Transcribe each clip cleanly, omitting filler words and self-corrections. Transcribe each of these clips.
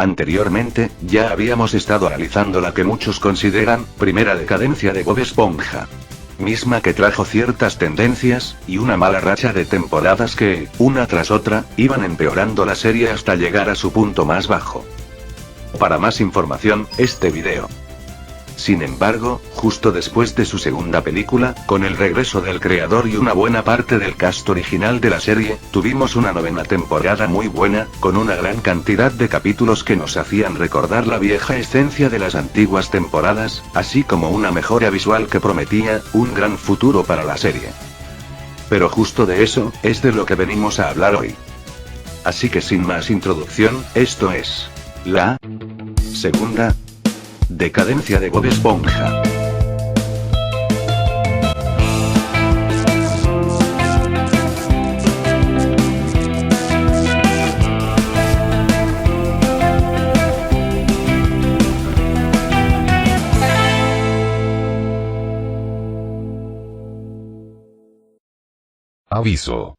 Anteriormente, ya habíamos estado analizando la que muchos consideran primera decadencia de Bob Esponja. Misma que trajo ciertas tendencias, y una mala racha de temporadas que, una tras otra, iban empeorando la serie hasta llegar a su punto más bajo. Para más información, este video. Sin embargo, justo después de su segunda película, con el regreso del creador y una buena parte del cast original de la serie, tuvimos una novena temporada muy buena, con una gran cantidad de capítulos que nos hacían recordar la vieja esencia de las antiguas temporadas, así como una mejora visual que prometía un gran futuro para la serie. Pero justo de eso, es de lo que venimos a hablar hoy. Así que sin más introducción, esto es la segunda decadencia de Bob Esponja. Aviso.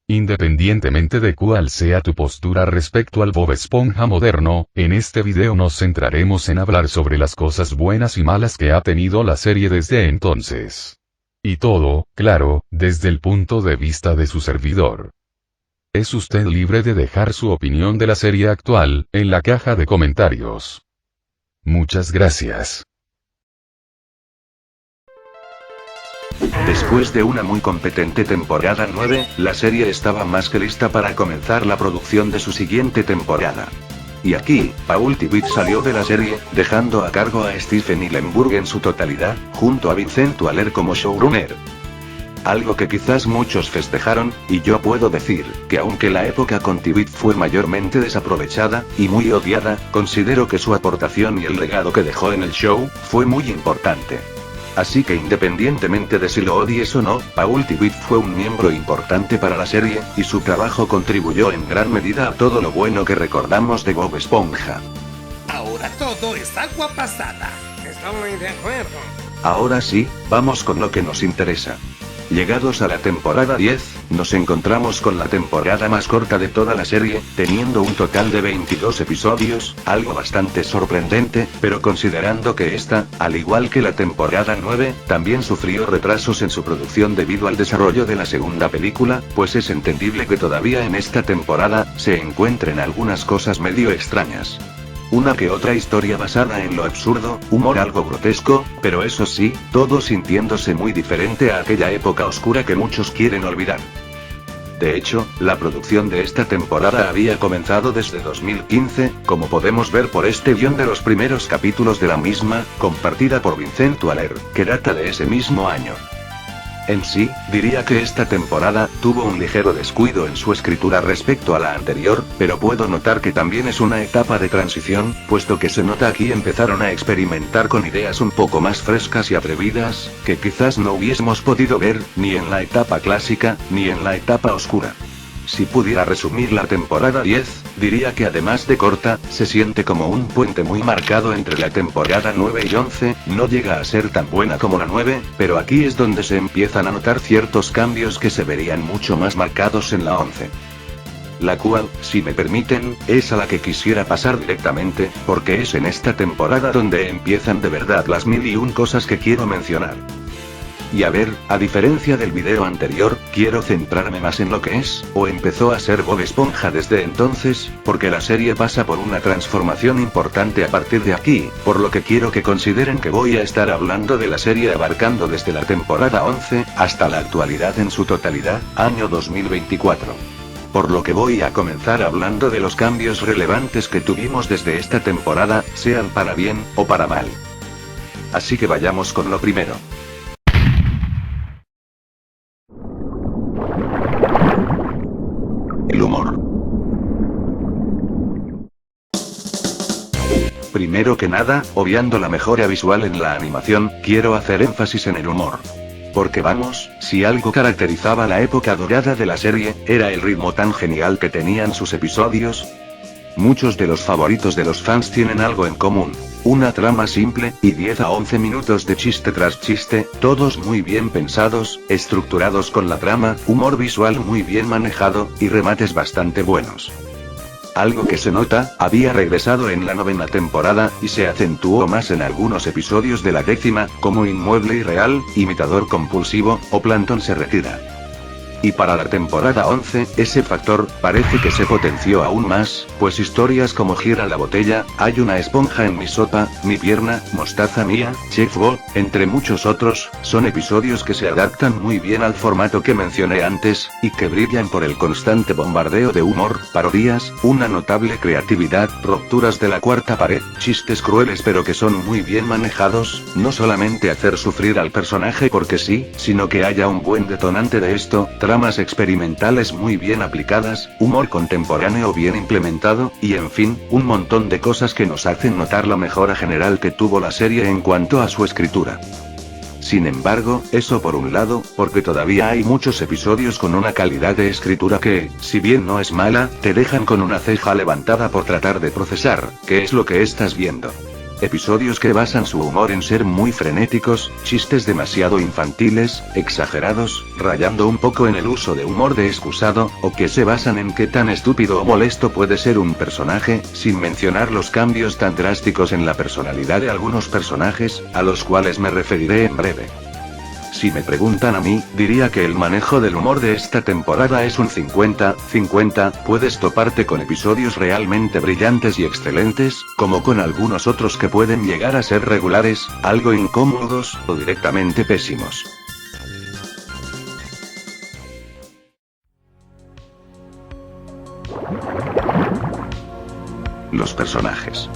Independientemente de cuál sea tu postura respecto al Bob Esponja moderno, en este video nos centraremos en hablar sobre las cosas buenas y malas que ha tenido la serie desde entonces. Y todo, claro, desde el punto de vista de su servidor. Es usted libre de dejar su opinión de la serie actual, en la caja de comentarios. Muchas gracias. Después de una muy competente temporada 9, la serie estaba más que lista para comenzar la producción de su siguiente temporada. Y aquí, Paul Tibbitt salió de la serie, dejando a cargo a Stephen Hillenburg en su totalidad, junto a Vincent Waller como showrunner. Algo que quizás muchos festejaron, y yo puedo decir, que aunque la época con Tibbitt fue mayormente desaprovechada, y muy odiada, considero que su aportación y el legado que dejó en el show, fue muy importante. Así que independientemente de si lo odies o no, Paul Tibbitt fue un miembro importante para la serie, y su trabajo contribuyó en gran medida a todo lo bueno que recordamos de Bob Esponja. Ahora todo es agua pasada. Estoy de acuerdo. Ahora sí, vamos con lo que nos interesa. Llegados a la temporada 10, nos encontramos con la temporada más corta de toda la serie, teniendo un total de 22 episodios, algo bastante sorprendente, pero considerando que esta, al igual que la temporada 9, también sufrió retrasos en su producción debido al desarrollo de la segunda película, pues es entendible que todavía en esta temporada, se encuentren algunas cosas medio extrañas. Una que otra historia basada en lo absurdo, humor algo grotesco, pero eso sí, todo sintiéndose muy diferente a aquella época oscura que muchos quieren olvidar. De hecho, la producción de esta temporada había comenzado desde 2015, como podemos ver por este guión de los primeros capítulos de la misma, compartida por Vincent Waller, que data de ese mismo año. En sí, diría que esta temporada tuvo un ligero descuido en su escritura respecto a la anterior, pero puedo notar que también es una etapa de transición, puesto que se nota aquí empezaron a experimentar con ideas un poco más frescas y atrevidas, que quizás no hubiésemos podido ver, ni en la etapa clásica, ni en la etapa oscura. Si pudiera resumir la temporada 10, diría que además de corta, se siente como un puente muy marcado entre la temporada 9 y 11, no llega a ser tan buena como la 9, pero aquí es donde se empiezan a notar ciertos cambios que se verían mucho más marcados en la 11. La cual, si me permiten, es a la que quisiera pasar directamente, porque es en esta temporada donde empiezan de verdad las mil y un cosas que quiero mencionar. Y a ver, a diferencia del video anterior, quiero centrarme más en lo que es, o empezó a ser Bob Esponja desde entonces, porque la serie pasa por una transformación importante a partir de aquí, por lo que quiero que consideren que voy a estar hablando de la serie abarcando desde la temporada 11, hasta la actualidad en su totalidad, año 2024. Por lo que voy a comenzar hablando de los cambios relevantes que tuvimos desde esta temporada, sean para bien, o para mal. Así que vayamos con lo primero. El humor. Primero que nada, obviando la mejora visual en la animación, quiero hacer énfasis en el humor. Porque vamos, si algo caracterizaba la época dorada de la serie, era el ritmo tan genial que tenían sus episodios. Muchos de los favoritos de los fans tienen algo en común. Una trama simple, y 10 a 11 minutos de chiste tras chiste, todos muy bien pensados, estructurados con la trama, humor visual muy bien manejado, y remates bastante buenos. Algo que se nota, había regresado en la 9ª temporada, y se acentuó más en algunos episodios de la 10ª, como Inmueble Irreal, Imitador Compulsivo, o Plantón se retira. Y para la temporada 11, ese factor, parece que se potenció aún más, pues historias como Gira la botella, Hay una esponja en mi sopa, Mi pierna, Mostaza mía, Chef Bo, entre muchos otros, son episodios que se adaptan muy bien al formato que mencioné antes, y que brillan por el constante bombardeo de humor, parodias, una notable creatividad, rupturas de la cuarta pared, chistes crueles pero que son muy bien manejados, no solamente hacer sufrir al personaje porque sí, sino que haya un buen detonante de esto, tramas experimentales muy bien aplicadas, humor contemporáneo bien implementado, y en fin, un montón de cosas que nos hacen notar la mejora general que tuvo la serie en cuanto a su escritura. Sin embargo, eso por un lado, porque todavía hay muchos episodios con una calidad de escritura que, si bien no es mala, te dejan con una ceja levantada por tratar de procesar, qué es lo que estás viendo. Episodios que basan su humor en ser muy frenéticos, chistes demasiado infantiles, exagerados, rayando un poco en el uso de humor de excusado, o que se basan en qué tan estúpido o molesto puede ser un personaje, sin mencionar los cambios tan drásticos en la personalidad de algunos personajes, a los cuales me referiré en breve. Si me preguntan a mí, diría que el manejo del humor de esta temporada es un 50-50, puedes toparte con episodios realmente brillantes y excelentes, como con algunos otros que pueden llegar a ser regulares, algo incómodos, o directamente pésimos. Los personajes.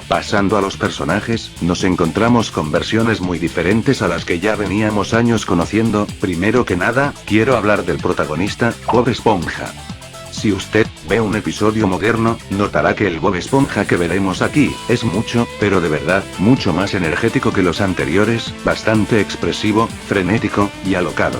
Pasando a los personajes, nos encontramos con versiones muy diferentes a las que ya veníamos años conociendo. Primero que nada, quiero hablar del protagonista, Bob Esponja. Si usted ve un episodio moderno, notará que el Bob Esponja que veremos aquí, es mucho, pero de verdad, mucho más energético que los anteriores, bastante expresivo, frenético, y alocado.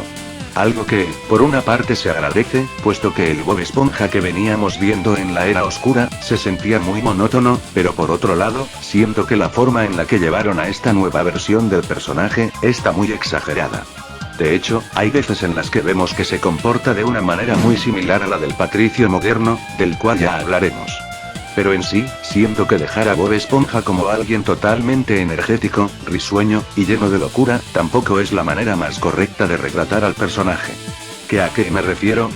Algo que, por una parte se agradece, puesto que el Bob Esponja que veníamos viendo en la era oscura, se sentía muy monótono, pero por otro lado, siento que la forma en la que llevaron a esta nueva versión del personaje, está muy exagerada. De hecho, hay veces en las que vemos que se comporta de una manera muy similar a la del Patricio moderno, del cual ya hablaremos. Pero en sí, siento que dejar a Bob Esponja como alguien totalmente energético, risueño, y lleno de locura, tampoco es la manera más correcta de retratar al personaje. ¿A qué me refiero?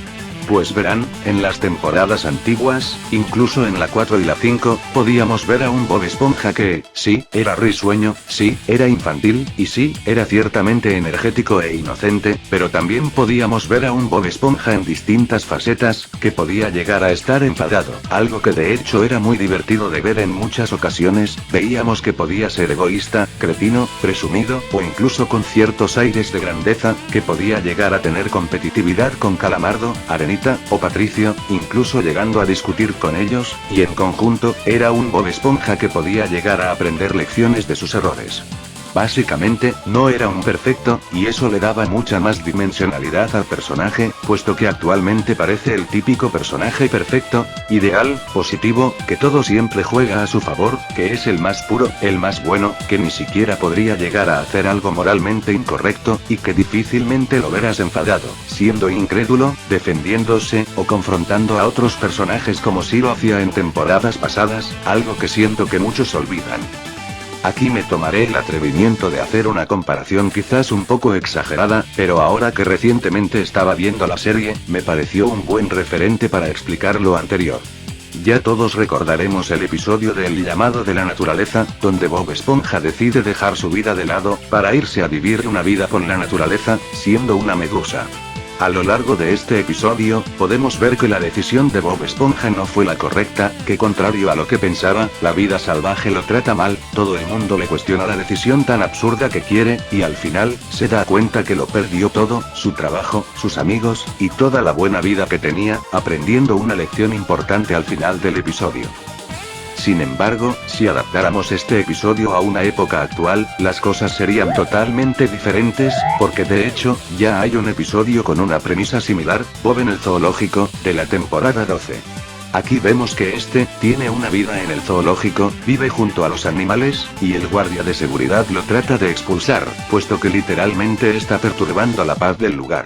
Pues verán, en las temporadas antiguas, incluso en la 4 y la 5, podíamos ver a un Bob Esponja que, sí, era risueño, sí, era infantil, y sí, era ciertamente energético e inocente, pero también podíamos ver a un Bob Esponja en distintas facetas, que podía llegar a estar enfadado, algo que de hecho era muy divertido de ver en muchas ocasiones. Veíamos que podía ser egoísta, cretino, presumido, o incluso con ciertos aires de grandeza, que podía llegar a tener competitividad con Calamardo, Arenita, o Patricio, incluso llegando a discutir con ellos, y en conjunto, era un Bob Esponja que podía llegar a aprender lecciones de sus errores. Básicamente, no era un perfecto, y eso le daba mucha más dimensionalidad al personaje, puesto que actualmente parece el típico personaje perfecto, ideal, positivo, que todo siempre juega a su favor, que es el más puro, el más bueno, que ni siquiera podría llegar a hacer algo moralmente incorrecto, y que difícilmente lo verás enfadado, siendo incrédulo, defendiéndose, o confrontando a otros personajes como sí lo hacía en temporadas pasadas, algo que siento que muchos olvidan. Aquí me tomaré el atrevimiento de hacer una comparación quizás un poco exagerada, pero ahora que recientemente estaba viendo la serie, me pareció un buen referente para explicar lo anterior. Ya todos recordaremos el episodio de El llamado de la naturaleza, donde Bob Esponja decide dejar su vida de lado, para irse a vivir una vida con la naturaleza, siendo una medusa. A lo largo de este episodio, podemos ver que la decisión de Bob Esponja no fue la correcta, que contrario a lo que pensaba, la vida salvaje lo trata mal, todo el mundo le cuestiona la decisión tan absurda que quiere, y al final, se da cuenta que lo perdió todo, su trabajo, sus amigos, y toda la buena vida que tenía, aprendiendo una lección importante al final del episodio. Sin embargo, si adaptáramos este episodio a una época actual, las cosas serían totalmente diferentes, porque de hecho, ya hay un episodio con una premisa similar, Bob en el zoológico, de la temporada 12. Aquí vemos que este, tiene una vida en el zoológico, vive junto a los animales, y el guardia de seguridad lo trata de expulsar, puesto que literalmente está perturbando la paz del lugar.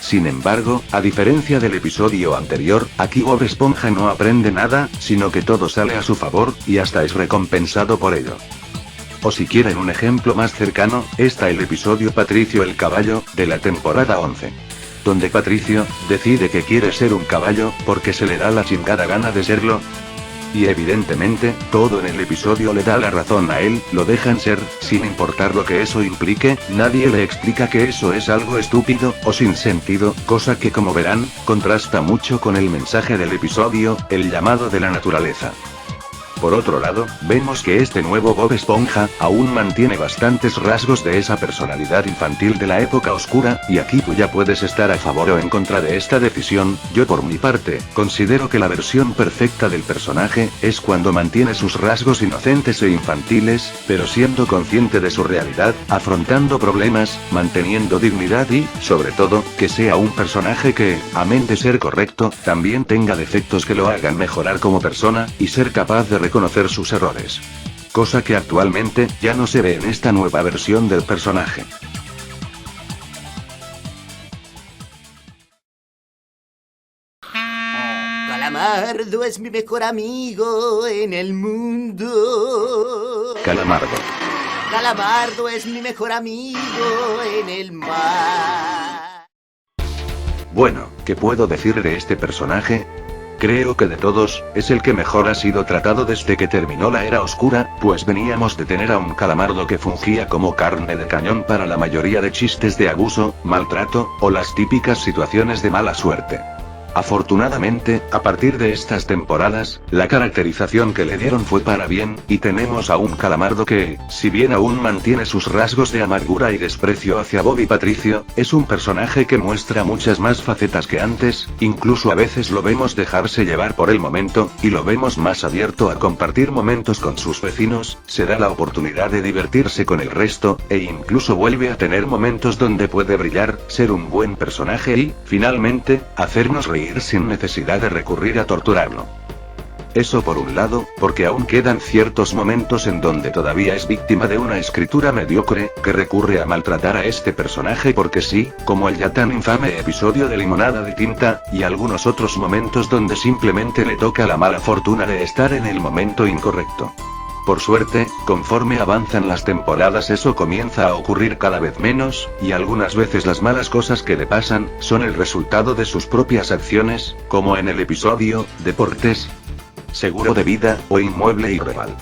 Sin embargo, a diferencia del episodio anterior, aquí Bob Esponja no aprende nada, sino que todo sale a su favor, y hasta es recompensado por ello. O si quieren un ejemplo más cercano, está el episodio Patricio el caballo, de la temporada 11. Donde Patricio decide que quiere ser un caballo, porque se le da la chingada gana de serlo. Y evidentemente, todo en el episodio le da la razón a él, lo dejan ser, sin importar lo que eso implique, nadie le explica que eso es algo estúpido, o sin sentido, cosa que como verán, contrasta mucho con el mensaje del episodio, el llamado de la naturaleza. Por otro lado, vemos que este nuevo Bob Esponja, aún mantiene bastantes rasgos de esa personalidad infantil de la época oscura, y aquí tú ya puedes estar a favor o en contra de esta decisión. Yo por mi parte, considero que la versión perfecta del personaje, es cuando mantiene sus rasgos inocentes e infantiles, pero siendo consciente de su realidad, afrontando problemas, manteniendo dignidad y, sobre todo, que sea un personaje que, amén de ser correcto, también tenga defectos que lo hagan mejorar como persona, y ser capaz de reconocer sus errores. Cosa que actualmente, ya no se ve en esta nueva versión del personaje. Calamardo es mi mejor amigo en el mundo. Calamardo. Calamardo es mi mejor amigo en el mar. Bueno, ¿qué puedo decir de este personaje? Creo que de todos, es el que mejor ha sido tratado desde que terminó la era oscura, pues veníamos de tener a un Calamardo que fungía como carne de cañón para la mayoría de chistes de abuso, maltrato, o las típicas situaciones de mala suerte. Afortunadamente, a partir de estas temporadas, la caracterización que le dieron fue para bien, y tenemos a un Calamardo que, si bien aún mantiene sus rasgos de amargura y desprecio hacia Bob y Patricio, es un personaje que muestra muchas más facetas que antes, incluso a veces lo vemos dejarse llevar por el momento, y lo vemos más abierto a compartir momentos con sus vecinos, se da la oportunidad de divertirse con el resto, e incluso vuelve a tener momentos donde puede brillar, ser un buen personaje y, finalmente, hacernos reír sin necesidad de recurrir a torturarlo. Eso por un lado, porque aún quedan ciertos momentos en donde todavía es víctima de una escritura mediocre, que recurre a maltratar a este personaje porque sí, como el ya tan infame episodio de Limonada de Tinta, y algunos otros momentos donde simplemente le toca la mala fortuna de estar en el momento incorrecto. Por suerte, conforme avanzan las temporadas eso comienza a ocurrir cada vez menos, y algunas veces las malas cosas que le pasan, son el resultado de sus propias acciones, como en el episodio, Deportes, Seguro de Vida, o Inmueble y Rival.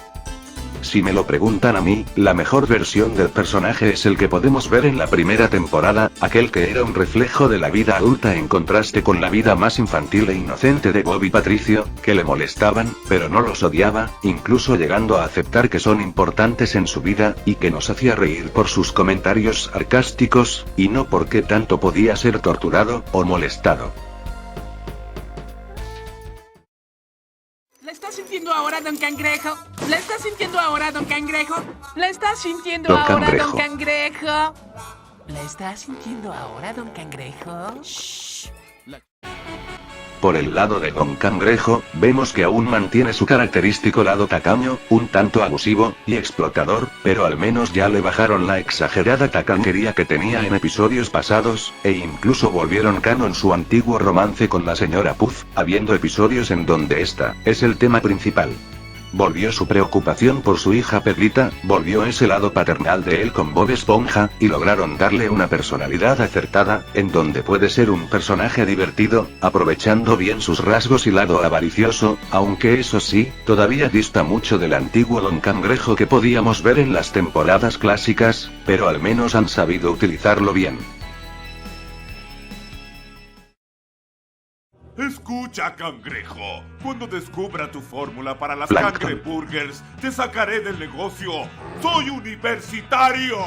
Si me lo preguntan a mí, la mejor versión del personaje es el que podemos ver en la primera temporada, aquel que era un reflejo de la vida adulta en contraste con la vida más infantil e inocente de Bob y Patricio, que le molestaban, pero no los odiaba, incluso llegando a aceptar que son importantes en su vida, y que nos hacía reír por sus comentarios sarcásticos, y no porque tanto podía ser torturado, o molestado. ¿La está sintiendo ahora, don Cangrejo? ¿La está sintiendo ahora, don Cangrejo? ¿La está sintiendo Don ahora, Cangrejo. don Cangrejo? ¿La está sintiendo ahora, don Cangrejo? Shh. Por el lado de Don Cangrejo, vemos que aún mantiene su característico lado tacaño, un tanto abusivo, y explotador, pero al menos ya le bajaron la exagerada tacanquería que tenía en episodios pasados, e incluso volvieron canon su antiguo romance con la señora Puff, habiendo episodios en donde esta es el tema principal. Volvió su preocupación por su hija Perlita, volvió ese lado paternal de él con Bob Esponja, y lograron darle una personalidad acertada, en donde puede ser un personaje divertido, aprovechando bien sus rasgos y lado avaricioso, aunque eso sí, todavía dista mucho del antiguo Don Cangrejo que podíamos ver en las temporadas clásicas, pero al menos han sabido utilizarlo bien. Escucha, Cangrejo. Cuando descubra tu fórmula para las Plankton. cangreburgers, te sacaré del negocio. ¡Soy universitario!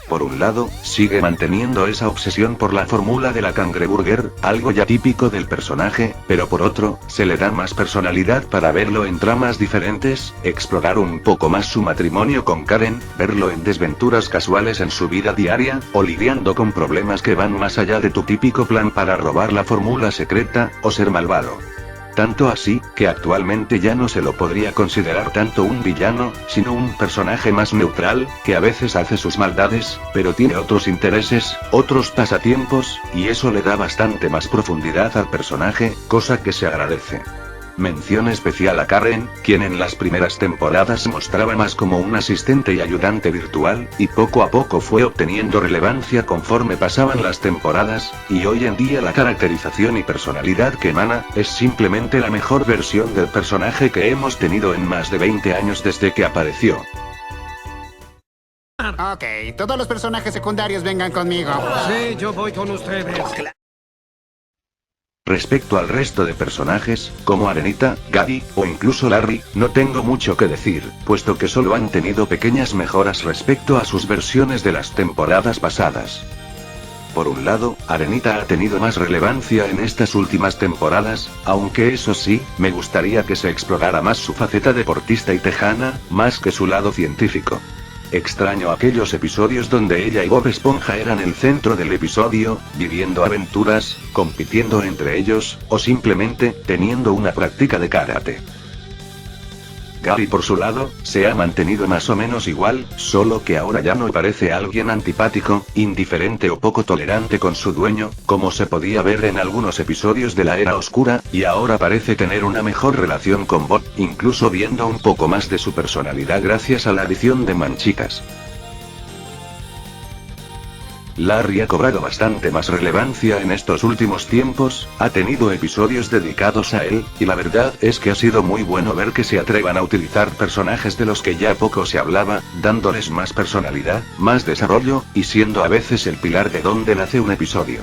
Por un lado, sigue manteniendo esa obsesión por la fórmula de la cangreburger, algo ya típico del personaje, pero por otro, se le da más personalidad para verlo en tramas diferentes, explorar un poco más su matrimonio con Karen, verlo en desventuras casuales en su vida diaria, o lidiando con problemas que van más allá de tu típico plan para robar la fórmula secreta, o ser malvado. tanto así, que actualmente ya no se lo podría considerar tanto un villano, sino un personaje más neutral, que a veces hace sus maldades, pero tiene otros intereses, otros pasatiempos, y eso le da bastante más profundidad al personaje, cosa que se agradece. Mención especial a Karen, quien en las primeras temporadas se mostraba más como un asistente y ayudante virtual, y poco a poco fue obteniendo relevancia conforme pasaban las temporadas, y hoy en día la caracterización y personalidad que emana, es simplemente la mejor versión del personaje que hemos tenido en más de 20 años desde que apareció. Ok, todos los personajes secundarios vengan conmigo. Sí, yo voy con ustedes. Respecto al resto de personajes, como Arenita, Gaby, o incluso Larry, no tengo mucho que decir, puesto que solo han tenido pequeñas mejoras respecto a sus versiones de las temporadas pasadas. Por un lado, Arenita ha tenido más relevancia en estas últimas temporadas, aunque eso sí, me gustaría que se explorara más su faceta deportista y tejana, más que su lado científico. Extraño aquellos episodios donde ella y Bob Esponja eran el centro del episodio, viviendo aventuras, compitiendo entre ellos, o simplemente, teniendo una práctica de karate. Gaby por su lado, se ha mantenido más o menos igual, solo que ahora ya no parece alguien antipático, indiferente o poco tolerante con su dueño, como se podía ver en algunos episodios de la Era Oscura, y ahora parece tener una mejor relación con Bob, incluso viendo un poco más de su personalidad gracias a la adición de manchitas. Larry ha cobrado bastante más relevancia en estos últimos tiempos, ha tenido episodios dedicados a él, y la verdad es que ha sido muy bueno ver que se atrevan a utilizar personajes de los que ya poco se hablaba, dándoles más personalidad, más desarrollo, y siendo a veces el pilar de donde nace un episodio.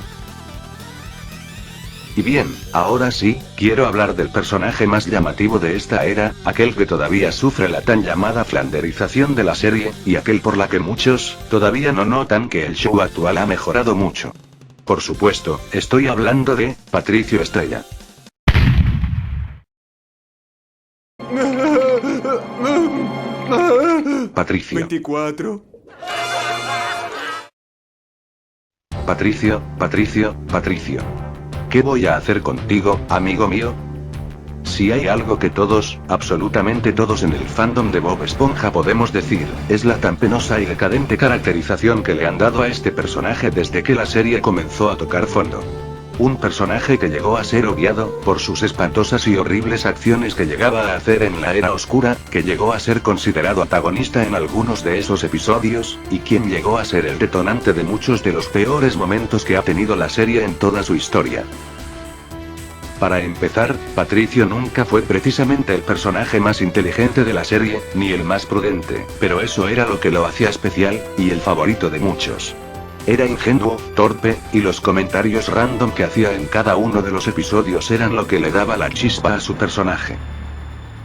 Y bien, ahora sí, quiero hablar del personaje más llamativo de esta era, aquel que todavía sufre la tan llamada flanderización de la serie, y aquel por la que muchos, todavía no notan que el show actual ha mejorado mucho. Por supuesto, estoy hablando de Patricio Estrella. Patricio. 24. Patricio. ¿Qué voy a hacer contigo, amigo mío? Si hay algo que todos, absolutamente todos en el fandom de Bob Esponja podemos decir, es la tan penosa y decadente caracterización que le han dado a este personaje desde que la serie comenzó a tocar fondo. Un personaje que llegó a ser odiado, por sus espantosas y horribles acciones que llegaba a hacer en la Era Oscura, que llegó a ser considerado antagonista en algunos de esos episodios, y quien llegó a ser el detonante de muchos de los peores momentos que ha tenido la serie en toda su historia. Para empezar, Patricio nunca fue precisamente el personaje más inteligente de la serie, ni el más prudente, pero eso era lo que lo hacía especial, y el favorito de muchos. Era ingenuo, torpe, y los comentarios random que hacía en cada uno de los episodios eran lo que le daba la chispa a su personaje.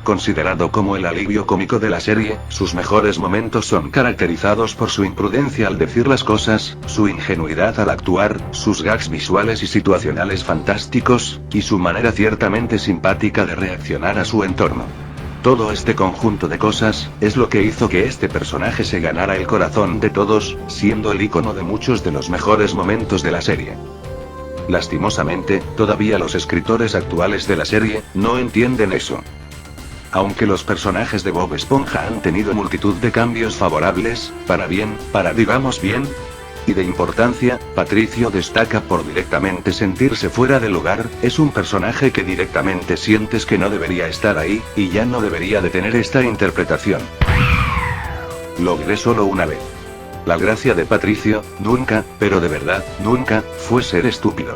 Considerado como el alivio cómico de la serie, sus mejores momentos son caracterizados por su imprudencia al decir las cosas, su ingenuidad al actuar, sus gags visuales y situacionales fantásticos, y su manera ciertamente simpática de reaccionar a su entorno. Todo este conjunto de cosas, es lo que hizo que este personaje se ganara el corazón de todos, siendo el icono de muchos de los mejores momentos de la serie. Lastimosamente, todavía los escritores actuales de la serie, no entienden eso. Aunque los personajes de Bob Esponja han tenido multitud de cambios favorables, para bien, para digamos bien, y de importancia, Patricio destaca por directamente sentirse fuera de lugar, es un personaje que directamente sientes que no debería estar ahí, y ya no debería de tener esta interpretación. Lo diré solo una vez. La gracia de Patricio, nunca, pero de verdad, nunca, fue ser estúpido.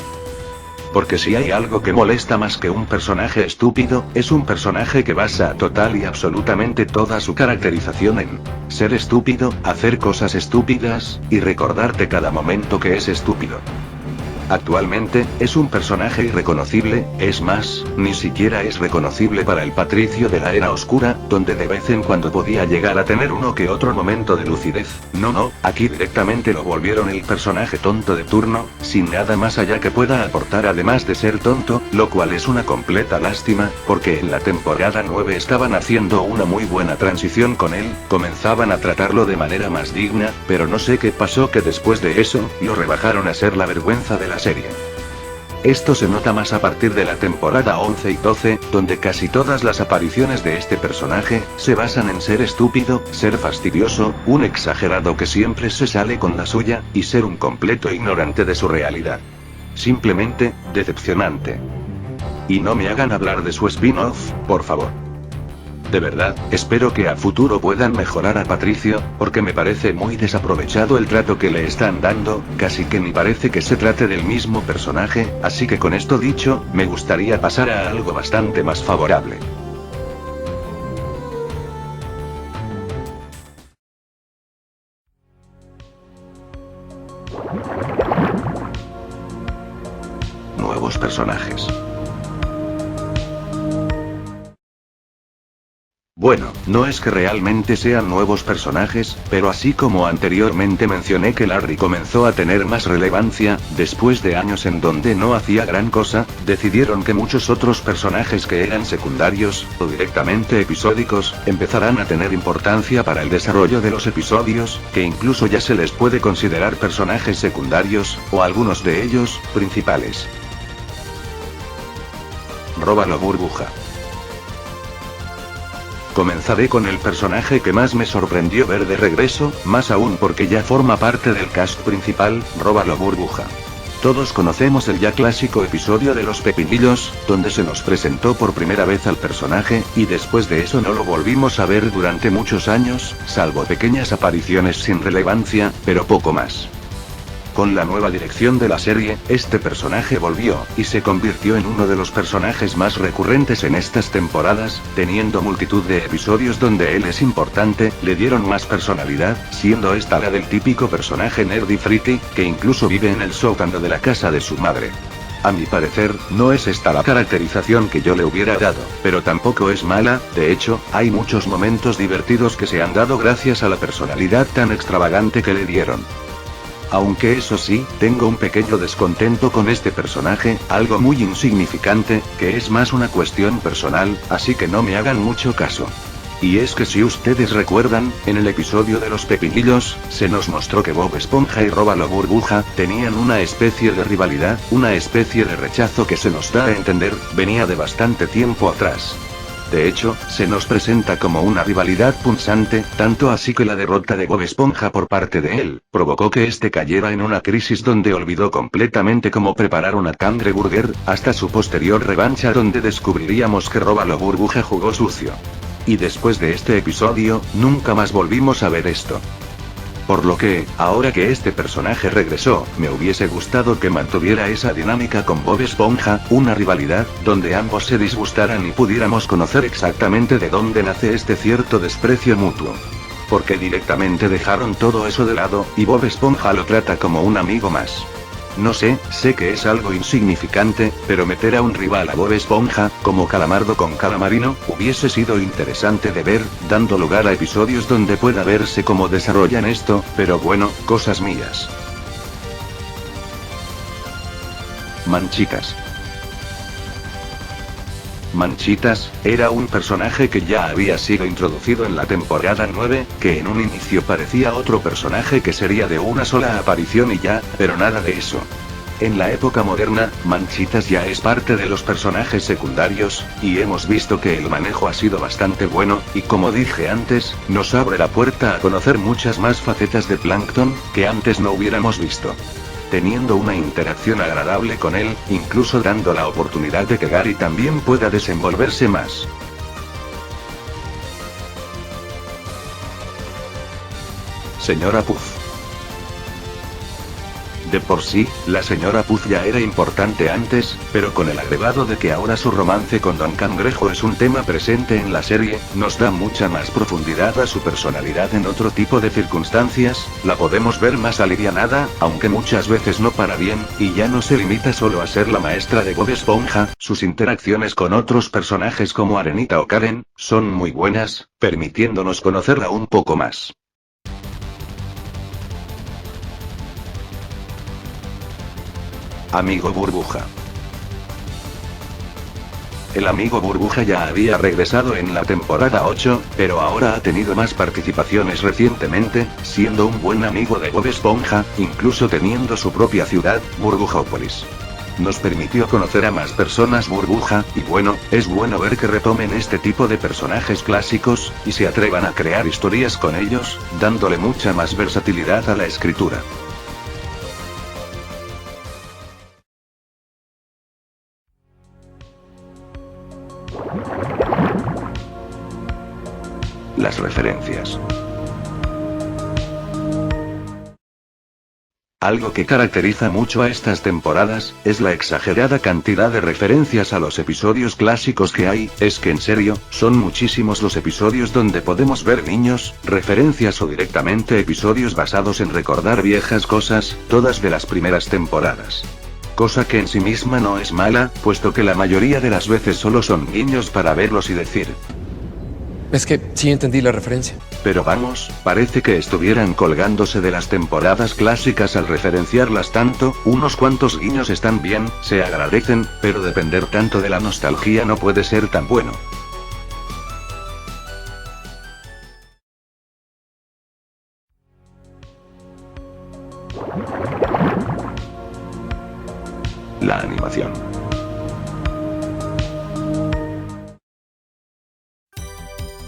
Porque si hay algo que molesta más que un personaje estúpido, es un personaje que basa total y absolutamente toda su caracterización en ser estúpido, hacer cosas estúpidas, y recordarte cada momento que es estúpido. Actualmente, es un personaje irreconocible, es más, ni siquiera es reconocible para el Patricio de la Era Oscura, donde de vez en cuando podía llegar a tener uno que otro momento de lucidez. No, aquí directamente lo volvieron el personaje tonto de turno, sin nada más allá que pueda aportar además de ser tonto, lo cual es una completa lástima, porque en la temporada 9 estaban haciendo una muy buena transición con él, comenzaban a tratarlo de manera más digna, pero no sé qué pasó que después de eso, lo rebajaron a ser la vergüenza de la serie. Esto se nota más a partir de la temporada 11 y 12, donde casi todas las apariciones de este personaje se basan en ser estúpido, ser fastidioso, un exagerado que siempre se sale con la suya, y ser un completo ignorante de su realidad. Simplemente, decepcionante. Y no me hagan hablar de su spin-off, por favor. De verdad, espero que a futuro puedan mejorar a Patricio, porque me parece muy desaprovechado el trato que le están dando, casi que ni parece que se trate del mismo personaje, así que con esto dicho, me gustaría pasar a algo bastante más favorable. Nuevos personajes. Bueno, no es que realmente sean nuevos personajes, pero así como anteriormente mencioné que Larry comenzó a tener más relevancia, después de años en donde no hacía gran cosa, decidieron que muchos otros personajes que eran secundarios, o directamente episódicos, empezarán a tener importancia para el desarrollo de los episodios, que incluso ya se les puede considerar personajes secundarios, o algunos de ellos, principales. Róbalo burbuja. Comenzaré con el personaje que más me sorprendió ver de regreso, más aún porque ya forma parte del cast principal, Róbalo burbuja. Todos conocemos el ya clásico episodio de los pepinillos, donde se nos presentó por primera vez al personaje, y después de eso no lo volvimos a ver durante muchos años, salvo pequeñas apariciones sin relevancia, pero poco más. Con la nueva dirección de la serie, este personaje volvió, y se convirtió en uno de los personajes más recurrentes en estas temporadas, teniendo multitud de episodios donde él es importante, le dieron más personalidad, siendo esta la del típico personaje nerd y friki, que incluso vive en el sótano de la casa de su madre. A mi parecer, no es esta la caracterización que yo le hubiera dado, pero tampoco es mala, de hecho, hay muchos momentos divertidos que se han dado gracias a la personalidad tan extravagante que le dieron. Aunque eso sí, tengo un pequeño descontento con este personaje, algo muy insignificante, que es más una cuestión personal, así que no me hagan mucho caso. Y es que si ustedes recuerdan, en el episodio de los pepinillos, se nos mostró que Bob Esponja y Róbalo burbuja tenían una especie de rivalidad, una especie de rechazo que se nos da a entender, venía de bastante tiempo atrás. De hecho, se nos presenta como una rivalidad punzante, tanto así que la derrota de Bob Esponja por parte de él, provocó que este cayera en una crisis donde olvidó completamente cómo preparar una cangreburger, hasta su posterior revancha donde descubriríamos que Róbalo burbuja jugó sucio. Y después de este episodio, nunca más volvimos a ver esto. Por lo que, ahora que este personaje regresó, me hubiese gustado que mantuviera esa dinámica con Bob Esponja, una rivalidad, donde ambos se disgustaran y pudiéramos conocer exactamente de dónde nace este cierto desprecio mutuo. Porque directamente dejaron todo eso de lado, y Bob Esponja lo trata como un amigo más. No sé que es algo insignificante, pero meter a un rival a Bob Esponja, como Calamardo con Calamarino, hubiese sido interesante de ver, dando lugar a episodios donde pueda verse cómo desarrollan esto, pero bueno, cosas mías. Manchitas. Manchitas, era un personaje que ya había sido introducido en la temporada 9, que en un inicio parecía otro personaje que sería de una sola aparición y ya, pero nada de eso. En la época moderna, Manchitas ya es parte de los personajes secundarios, y hemos visto que el manejo ha sido bastante bueno, y como dije antes, nos abre la puerta a conocer muchas más facetas de Plankton, que antes no hubiéramos visto. Teniendo una interacción agradable con él, incluso dando la oportunidad de que Gary también pueda desenvolverse más. Señora Puff. De por sí, la señora Puff ya era importante antes, pero con el agregado de que ahora su romance con Don Cangrejo es un tema presente en la serie, nos da mucha más profundidad a su personalidad en otro tipo de circunstancias, la podemos ver más alivianada, aunque muchas veces no para bien, y ya no se limita solo a ser la maestra de Bob Esponja, sus interacciones con otros personajes como Arenita o Karen, son muy buenas, permitiéndonos conocerla un poco más. Amigo Burbuja. El amigo Burbuja ya había regresado en la temporada 8, pero ahora ha tenido más participaciones recientemente, siendo un buen amigo de Bob Esponja, incluso teniendo su propia ciudad, Burbujópolis. nos permitió conocer a más personas burbuja, y bueno, es bueno ver que retomen este tipo de personajes clásicos, y se atrevan a crear historias con ellos, dándole mucha más versatilidad a la escritura. Las referencias. Algo que caracteriza mucho a estas temporadas, es la exagerada cantidad de referencias a los episodios clásicos que hay. Es que en serio, son muchísimos los episodios donde podemos ver niños, referencias o directamente episodios basados en recordar viejas cosas, todas de las primeras temporadas. Cosa que en sí misma no es mala, puesto que la mayoría de las veces solo son guiños para verlos y decir: es que sí entendí la referencia. Pero vamos, parece que estuvieran colgándose de las temporadas clásicas al referenciarlas tanto. Unos cuantos guiños están bien, se agradecen, pero depender tanto de la nostalgia no puede ser tan bueno. La animación.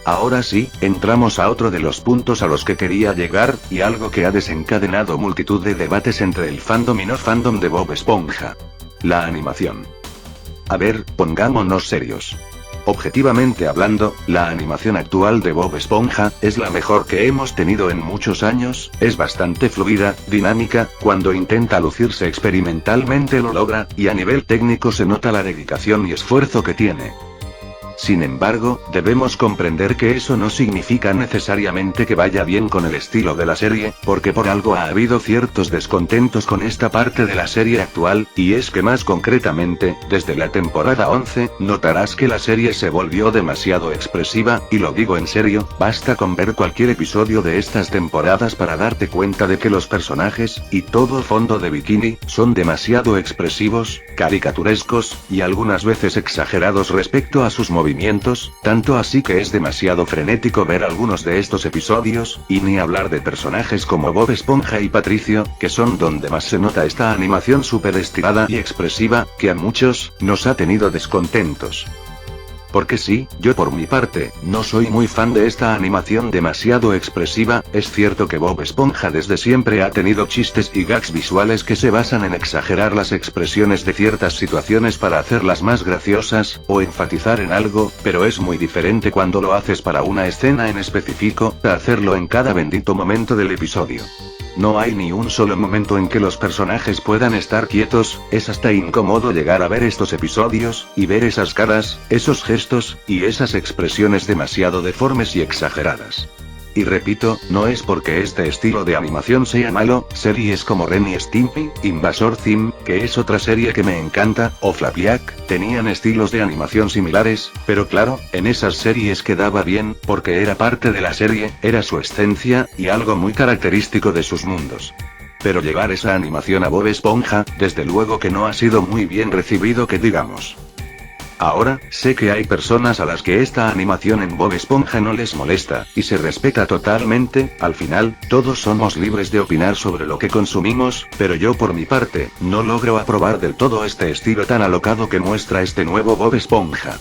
Ahora sí, entramos a otro de los puntos a los que quería llegar, y algo que ha desencadenado multitud de debates entre el fandom y no fandom de Bob Esponja. La animación. A ver, pongámonos serios. Objetivamente hablando, la animación actual de Bob Esponja es la mejor que hemos tenido en muchos años, es bastante fluida, dinámica, cuando intenta lucirse experimentalmente lo logra, y a nivel técnico se nota la dedicación y esfuerzo que tiene. Sin embargo, debemos comprender que eso no significa necesariamente que vaya bien con el estilo de la serie, porque por algo ha habido ciertos descontentos con esta parte de la serie actual, y es que más concretamente, desde la temporada 11, notarás que la serie se volvió demasiado expresiva, y lo digo en serio, basta con ver cualquier episodio de estas temporadas para darte cuenta de que los personajes, y todo fondo de bikini, son demasiado expresivos, caricaturescos, y algunas veces exagerados respecto a sus movimientos, tanto así que es demasiado frenético ver algunos de estos episodios, y ni hablar de personajes como Bob Esponja y Patricio, que son donde más se nota esta animación súper estirada y expresiva, que a muchos nos ha tenido descontentos. Porque sí, yo por mi parte, no soy muy fan de esta animación demasiado expresiva. Es cierto que Bob Esponja desde siempre ha tenido chistes y gags visuales que se basan en exagerar las expresiones de ciertas situaciones para hacerlas más graciosas, o enfatizar en algo, pero es muy diferente cuando lo haces para una escena en específico, a hacerlo en cada bendito momento del episodio. No hay ni un solo momento en que los personajes puedan estar quietos, es hasta incómodo llegar a ver estos episodios, y ver esas caras, esos gestos, y esas expresiones demasiado deformes y exageradas. Y repito, no es porque este estilo de animación sea malo. Series como Ren y Stimpy, Invasor Zim, que es otra serie que me encanta, o Flapiak, tenían estilos de animación similares, pero claro, en esas series quedaba bien, porque era parte de la serie, era su esencia, y algo muy característico de sus mundos. Pero llevar esa animación a Bob Esponja, desde luego que no ha sido muy bien recibido que digamos. Ahora, sé que hay personas a las que esta animación en Bob Esponja no les molesta, y se respeta totalmente. Al final, todos somos libres de opinar sobre lo que consumimos, pero yo por mi parte, no logro aprobar del todo este estilo tan alocado que muestra este nuevo Bob Esponja.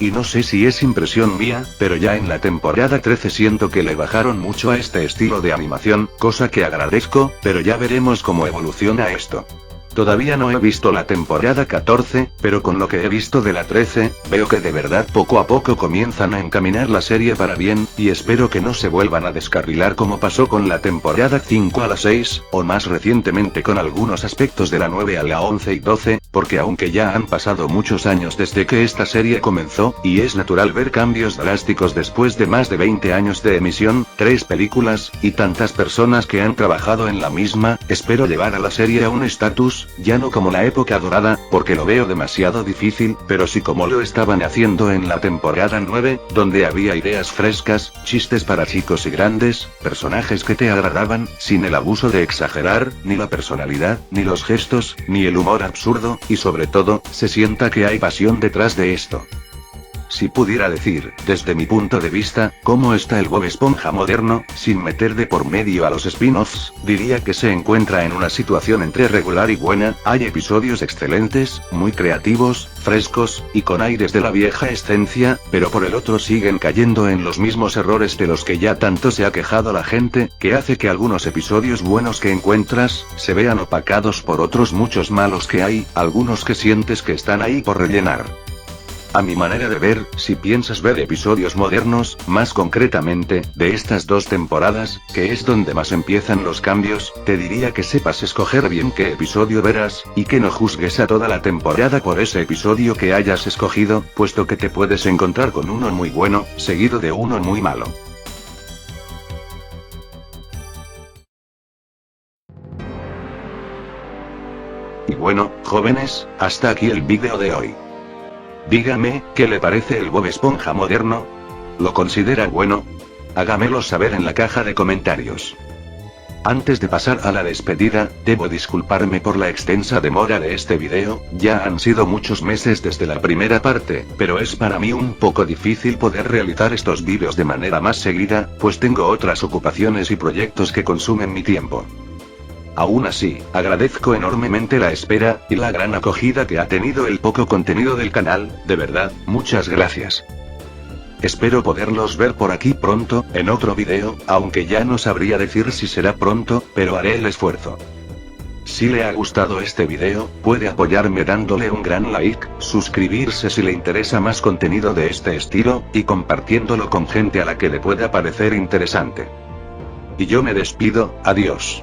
Y no sé si es impresión mía, pero ya en la temporada 13 siento que le bajaron mucho a este estilo de animación, cosa que agradezco, pero ya veremos cómo evoluciona esto. Todavía no he visto la temporada 14, pero con lo que he visto de la 13, veo que de verdad poco a poco comienzan a encaminar la serie para bien, y espero que no se vuelvan a descarrilar como pasó con la temporada 5 a la 6, o más recientemente con algunos aspectos de la 9 a la 11 y 12, porque aunque ya han pasado muchos años desde que esta serie comenzó, y es natural ver cambios drásticos después de más de 20 años de emisión, 3 películas, y tantas personas que han trabajado en la misma, espero llevar a la serie a un estatus, ya no como la época dorada, porque lo veo demasiado difícil, pero sí como lo estaban haciendo en la temporada 9, donde había ideas frescas, chistes para chicos y grandes, personajes que te agradaban, sin el abuso de exagerar, ni la personalidad, ni los gestos, ni el humor absurdo, y sobre todo, se sienta que hay pasión detrás de esto. si pudiera decir, desde mi punto de vista, cómo está el Bob Esponja moderno, sin meter de por medio a los spin-offs, diría que se encuentra en una situación entre regular y buena. Hay episodios excelentes, muy creativos, frescos, y con aires de la vieja esencia, pero por el otro siguen cayendo en los mismos errores de los que ya tanto se ha quejado la gente, que hace que algunos episodios buenos que encuentras, se vean opacados por otros muchos malos que hay, algunos que sientes que están ahí por rellenar. A mi manera de ver, si piensas ver episodios modernos, más concretamente, de estas 2 temporadas, que es donde más empiezan los cambios, te diría que sepas escoger bien qué episodio verás, y que no juzgues a toda la temporada por ese episodio que hayas escogido, puesto que te puedes encontrar con uno muy bueno, seguido de uno muy malo. Y bueno, jóvenes, hasta aquí el vídeo de hoy. Dígame, ¿qué le parece el Bob Esponja moderno? ¿Lo considera bueno? Hágamelo saber en la caja de comentarios. Antes de pasar a la despedida, debo disculparme por la extensa demora de este video, ya han sido muchos meses desde la primera parte, pero es para mí un poco difícil poder realizar estos vídeos de manera más seguida, pues tengo otras ocupaciones y proyectos que consumen mi tiempo. Aún así, agradezco enormemente la espera, y la gran acogida que ha tenido el poco contenido del canal, de verdad, muchas gracias. Espero poderlos ver por aquí pronto, en otro video, aunque ya no sabría decir si será pronto, pero haré el esfuerzo. Si le ha gustado este video, puede apoyarme dándole un gran like, suscribirse si le interesa más contenido de este estilo, y compartiéndolo con gente a la que le pueda parecer interesante. Y yo me despido, adiós.